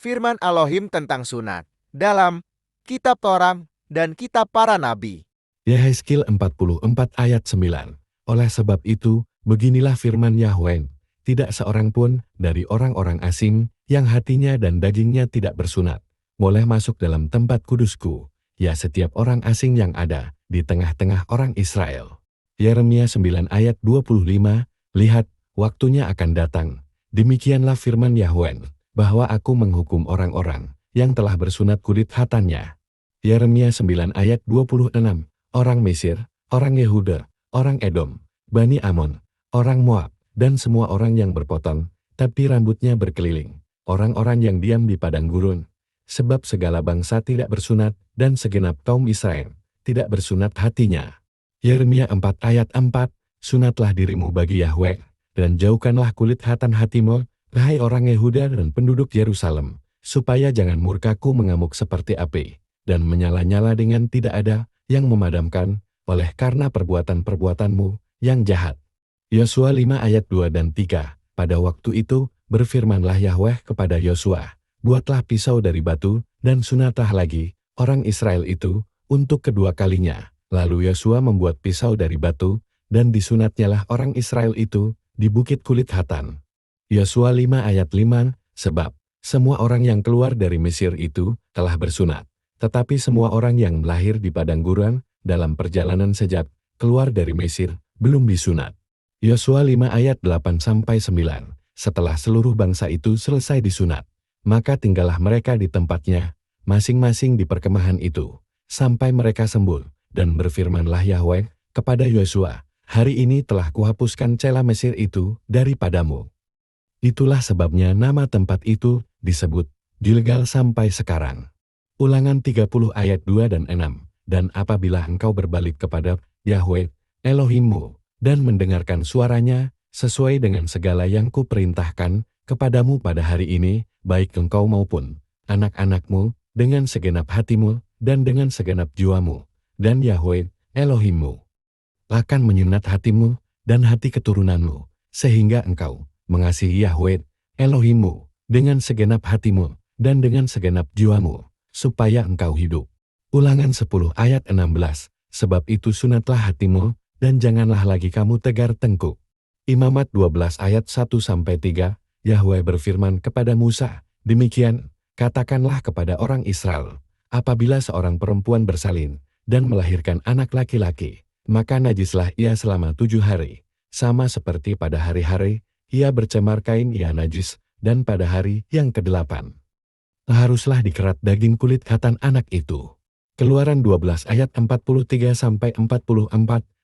firman Elohim tentang sunat dalam Kitab Torah dan Kitab Para Nabi. Yehezkiel 44 ayat 9. Oleh sebab itu, beginilah firman Yahweh, tidak seorang pun dari orang-orang asing yang hatinya dan dagingnya tidak bersunat, boleh masuk dalam tempat kudusku, ya setiap orang asing yang ada di tengah-tengah orang Israel. Yeremia 9 ayat 25, lihat, waktunya akan datang. Demikianlah firman Yahweh, bahwa aku menghukum orang-orang yang telah bersunat kulit khatannya. Yeremia 9 ayat 26, orang Mesir, orang Yehuda, orang Edom, Bani Amon, orang Moab, dan semua orang yang berpotong, tapi rambutnya berkeliling, orang-orang yang diam di padang gurun. Sebab segala bangsa tidak bersunat, dan segenap kaum Israel tidak bersunat hatinya. Yeremia 4 ayat 4, sunatlah dirimu bagi Yahweh, dan jauhkanlah kulit khatan hatimu, hai orang Yehuda dan penduduk Yerusalem, supaya jangan murkaku mengamuk seperti api, dan menyala-nyala dengan tidak ada yang memadamkan, oleh karena perbuatan-perbuatanmu yang jahat. Yosua 5 ayat 2 dan 3, pada waktu itu, berfirmanlah Yahweh kepada Yosua, buatlah pisau dari batu, dan sunatlah lagi, orang Israel itu, untuk kedua kalinya. Lalu Yosua membuat pisau dari batu, dan disunatnyalah orang Israel itu, di bukit kulit khatan. Yosua 5 ayat 5, sebab, semua orang yang keluar dari Mesir itu, telah bersunat. Tetapi semua orang yang lahir di padang gurun, dalam perjalanan sejak keluar dari Mesir, belum disunat. Yosua 5 ayat 8-9, setelah seluruh bangsa itu selesai disunat, maka tinggallah mereka di tempatnya, masing-masing di perkemahan itu, sampai mereka sembuh, dan berfirmanlah Yahweh kepada Yosua, hari ini telah kuhapuskan celah Mesir itu daripadamu. Itulah sebabnya nama tempat itu disebut Gilgal sampai sekarang. Ulangan 30 ayat 2 dan 6, dan apabila engkau berbalik kepada Yahweh, Elohimmu, dan mendengarkan suaranya, sesuai dengan segala yang kuperintahkan kepadamu pada hari ini, baik engkau maupun anak-anakmu, dengan segenap hatimu, dan dengan segenap jiwamu, dan Yahweh, Elohimmu akan menyunat hatimu, dan hati keturunanmu, sehingga engkau mengasihi Yahweh, Elohimmu, dengan segenap hatimu, dan dengan segenap jiwamu, supaya engkau hidup. Ulangan 10 ayat 16, sebab itu sunatlah hatimu, dan janganlah lagi kamu tegar tengkuk. Imamat 12 ayat 1-3, Yahweh berfirman kepada Musa, demikian, katakanlah kepada orang Israel, apabila seorang perempuan bersalin, dan melahirkan anak laki-laki, maka najislah ia selama 7 hari, sama seperti pada hari-hari, ia bercemar kain ia najis, dan pada hari yang ke-8, haruslah dikerat daging kulit khatan anak itu. Keluaran 12 ayat 43-44,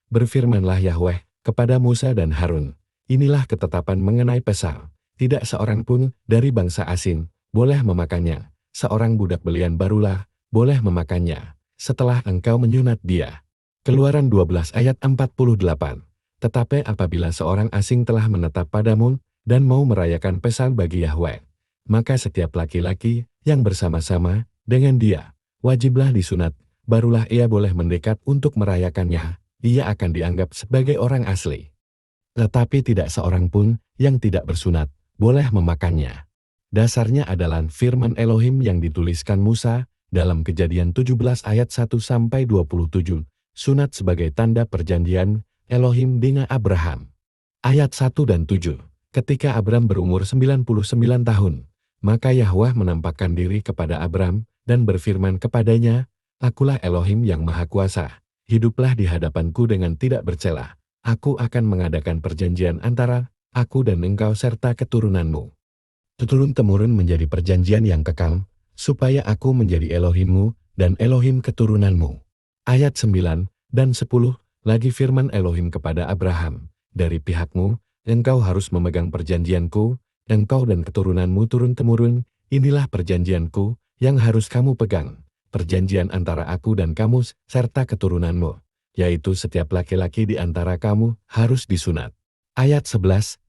berfirmanlah Yahweh kepada Musa dan Harun, inilah ketetapan mengenai pesal, tidak seorang pun dari bangsa asing boleh memakannya, seorang budak belian barulah boleh memakannya, setelah engkau menyunat dia. Keluaran 12 ayat 48, tetapi apabila seorang asing telah menetap padamu, dan mau merayakan pesal bagi Yahweh, maka setiap laki-laki yang bersama-sama dengan dia, wajiblah disunat, barulah ia boleh mendekat untuk merayakannya, ia akan dianggap sebagai orang asli. Tetapi tidak seorang pun yang tidak bersunat, boleh memakannya. Dasarnya adalah firman Elohim yang dituliskan Musa, dalam Kejadian 17 ayat 1-27, sunat sebagai tanda perjanjian Elohim dengan Abraham. Ayat 1 dan 7, ketika Abram berumur 99 tahun, maka Yahweh menampakkan diri kepada Abram, dan berfirman kepadanya, akulah Elohim yang Maha Kuasa, hiduplah di hadapanku dengan tidak bercela, aku akan mengadakan perjanjian antara aku dan engkau serta keturunanmu. Turun-temurun menjadi perjanjian yang kekal, supaya aku menjadi Elohimmu, dan Elohim keturunanmu. Ayat 9 dan 10, lagi firman Elohim kepada Abraham, dari pihakmu, engkau harus memegang perjanjianku, engkau dan keturunanmu turun-temurun, inilah perjanjianku, yang harus kamu pegang, perjanjian antara aku dan kamu serta keturunanmu, yaitu setiap laki-laki di antara kamu harus disunat. Ayat 11-12,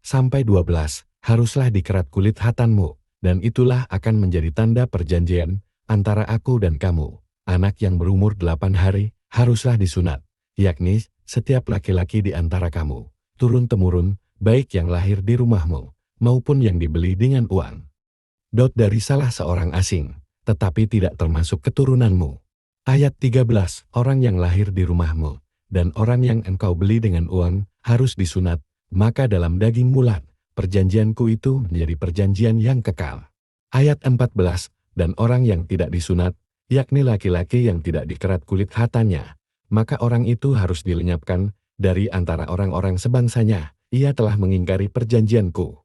haruslah dikerat kulit khatanmu, dan itulah akan menjadi tanda perjanjian antara aku dan kamu. Anak yang berumur 8 hari haruslah disunat, yakni setiap laki-laki di antara kamu, turun-temurun, baik yang lahir di rumahmu, maupun yang dibeli dengan uang. dari salah seorang asing, tetapi tidak termasuk keturunanmu. Ayat 13, orang yang lahir di rumahmu, dan orang yang engkau beli dengan uang, harus disunat, maka dalam daging mulat, perjanjianku itu menjadi perjanjian yang kekal. Ayat 14, dan orang yang tidak disunat, yakni laki-laki yang tidak dikerat kulit hatanya, maka orang itu harus dilenyapkan dari antara orang-orang sebangsanya, ia telah mengingkari perjanjianku.